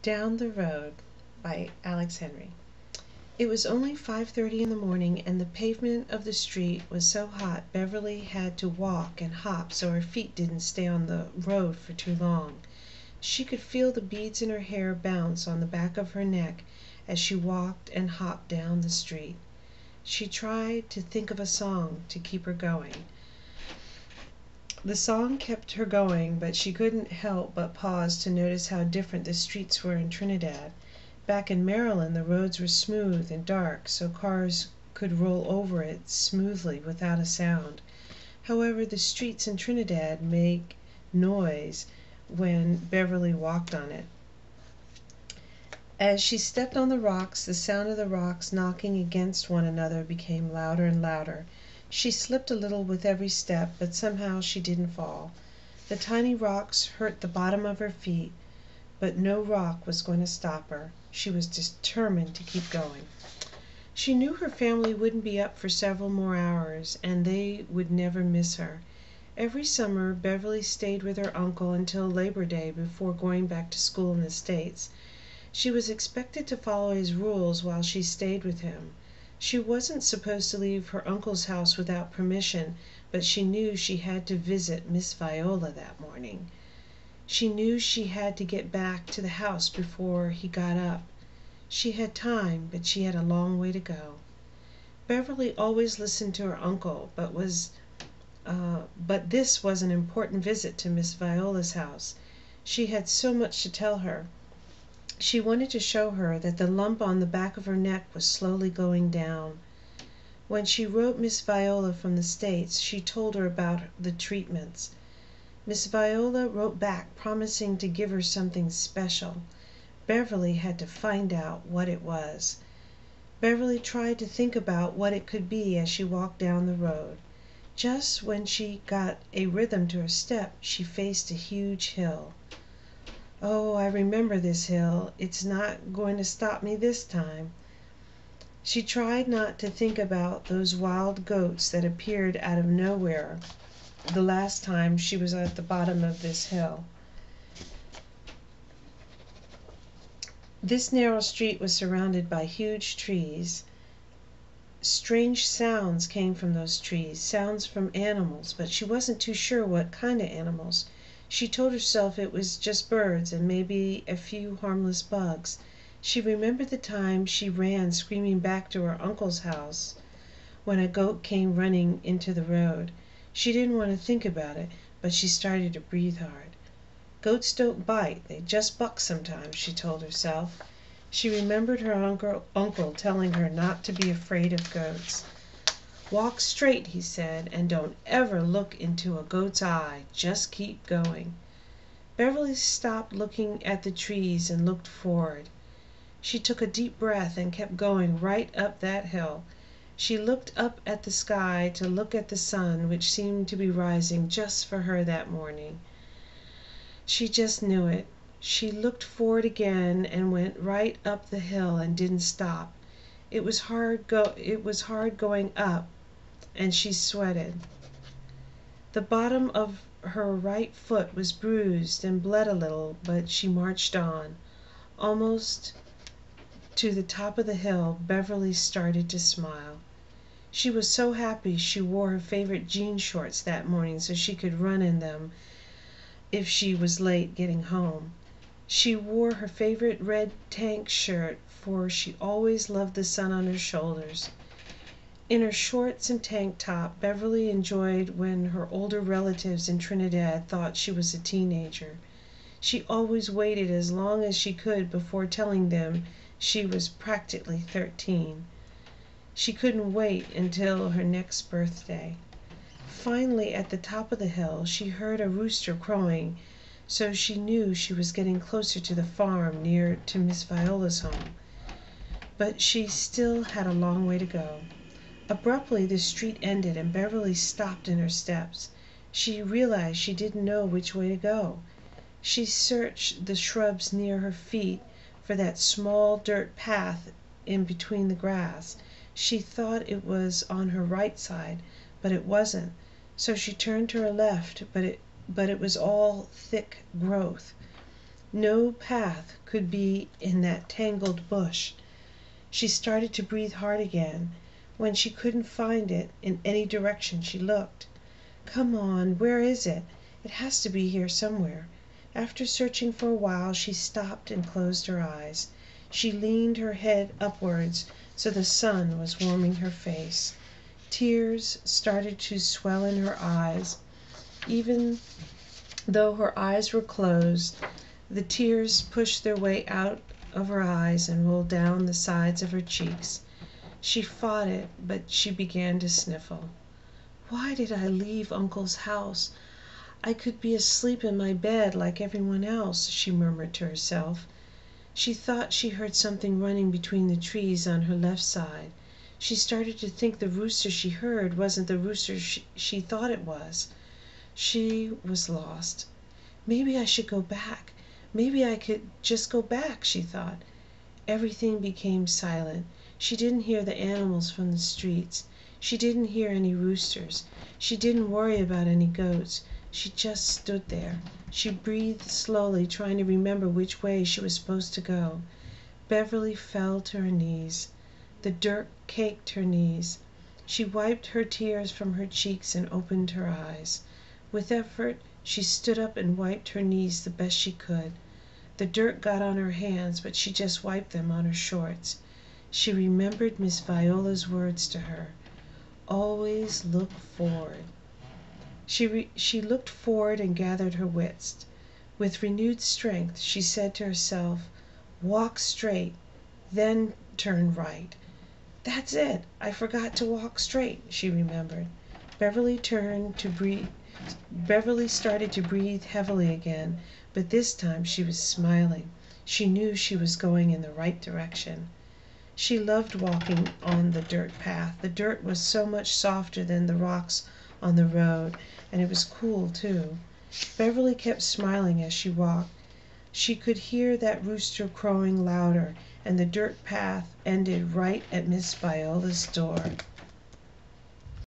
Down the Road by Alex Henry. It was only 5:30 in the morning, and the pavement of the street was so hot Beverly had to walk and hop so her feet didn't stay on the road for too long. She could feel the beads in her hair bounce on the back of her neck as she walked and hopped down the street. She tried to think of a song to keep her going. The song kept her going, but she couldn't help but pause to notice how different the streets were in Trinidad. Back in Maryland the roads were smooth and dark, so cars could roll over it smoothly without a sound. However, the streets in Trinidad made noise when Beverly walked on it. As she stepped on the rocks, the sound of the rocks knocking against one another became louder and louder. She slipped a little with every step, but somehow she didn't fall. The tiny rocks hurt the bottom of her feet, but no rock was going to stop her. She was determined to keep going. She knew her family wouldn't be up for several more hours, and they would never miss her. Every summer Beverly stayed with her uncle until Labor Day before going back to school in the States. She was expected to follow his rules while she stayed with him. She wasn't supposed to leave her uncle's house without permission, but she knew she had to visit Miss Viola that morning. She knew she had to get back to the house before he got up. She had time, but she had a long way to go. Beverly always listened to her uncle, but this was an important visit to Miss Viola's house. She had so much to tell her. She wanted to show her that the lump on the back of her neck was slowly going down. When she wrote Miss Viola from the States, she told her about the treatments. Miss Viola wrote back promising to give her something special. Beverly had to find out what it was. Beverly tried to think about what it could be as she walked down the road. Just when she got a rhythm to her step, she faced a huge hill. "Oh, I remember this hill. It's not going to stop me this time." She tried not to think about those wild goats that appeared out of nowhere the last time she was at the bottom of this hill. This narrow street was surrounded by huge trees. Strange sounds came from those trees, sounds from animals, but she wasn't too sure what kind of animals. She told herself it was just birds and maybe a few harmless bugs. She remembered the time she ran screaming back to her uncle's house when a goat came running into the road. She didn't want to think about it, but she started to breathe hard. Goats don't bite, they just buck sometimes, she told herself. She remembered her uncle telling her not to be afraid of goats. "Walk straight," he said, "and don't ever look into a goat's eye. Just keep going." Beverly stopped looking at the trees and looked forward. She took a deep breath and kept going right up that hill. She looked up at the sky to look at the sun, which seemed to be rising just for her that morning. She just knew it. She looked forward again and went right up the hill and didn't stop. It was hard going up, and she sweated. The bottom of her right foot was bruised and bled a little, but she marched on. Almost to the top of the hill, Beverly started to smile. She was so happy she wore her favorite jean shorts that morning so she could run in them if she was late getting home. She wore her favorite red tank shirt, for she always loved the sun on her shoulders. In her shorts and tank top, Beverly enjoyed when her older relatives in Trinidad thought she was a teenager. She always waited as long as she could before telling them she was practically 13. She couldn't wait until her next birthday. Finally, at the top of the hill, she heard a rooster crowing, so she knew she was getting closer to the farm near to Miss Viola's home. But she still had a long way to go. Abruptly the street ended and Beverly stopped in her steps. She realized she didn't know which way to go. She searched the shrubs near her feet for that small dirt path in between the grass. She thought it was on her right side, but it wasn't. So she turned to her left, but it was all thick growth. No path could be in that tangled bush. She started to breathe hard again when she couldn't find it in any direction she looked. Come on, where is it? It has to be here somewhere. After searching for a while, she stopped and closed her eyes. She leaned her head upwards so the sun was warming her face. Tears started to swell in her eyes. Even though her eyes were closed, the tears pushed their way out of her eyes and rolled down the sides of her cheeks. She fought it, but she began to sniffle. Why did I leave Uncle's house? I could be asleep in my bed like everyone else, she murmured to herself. She thought she heard something running between the trees on her left side. She started to think the rooster she heard wasn't the rooster she thought it was. She was lost. Maybe I should go back. Maybe I could just go back, she thought. Everything became silent. She didn't hear the animals from the streets. She didn't hear any roosters. She didn't worry about any goats. She just stood there. She breathed slowly, trying to remember which way she was supposed to go. Beverly fell to her knees. The dirt caked her knees. She wiped her tears from her cheeks and opened her eyes. With effort, she stood up and wiped her knees the best she could. The dirt got on her hands, but she just wiped them on her shorts. She remembered Miss Viola's words to her. Always look forward. She looked forward and gathered her wits. With renewed strength, she said to herself, "Walk straight, then turn right." "That's it! I forgot to walk straight," she remembered. Beverly started to breathe heavily again, but this time she was smiling. She knew she was going in the right direction. She loved walking on the dirt path. The dirt was so much softer than the rocks on the road, and it was cool too. Beverly kept smiling as she walked. She could hear that rooster crowing louder, and the dirt path ended right at Miss Viola's door.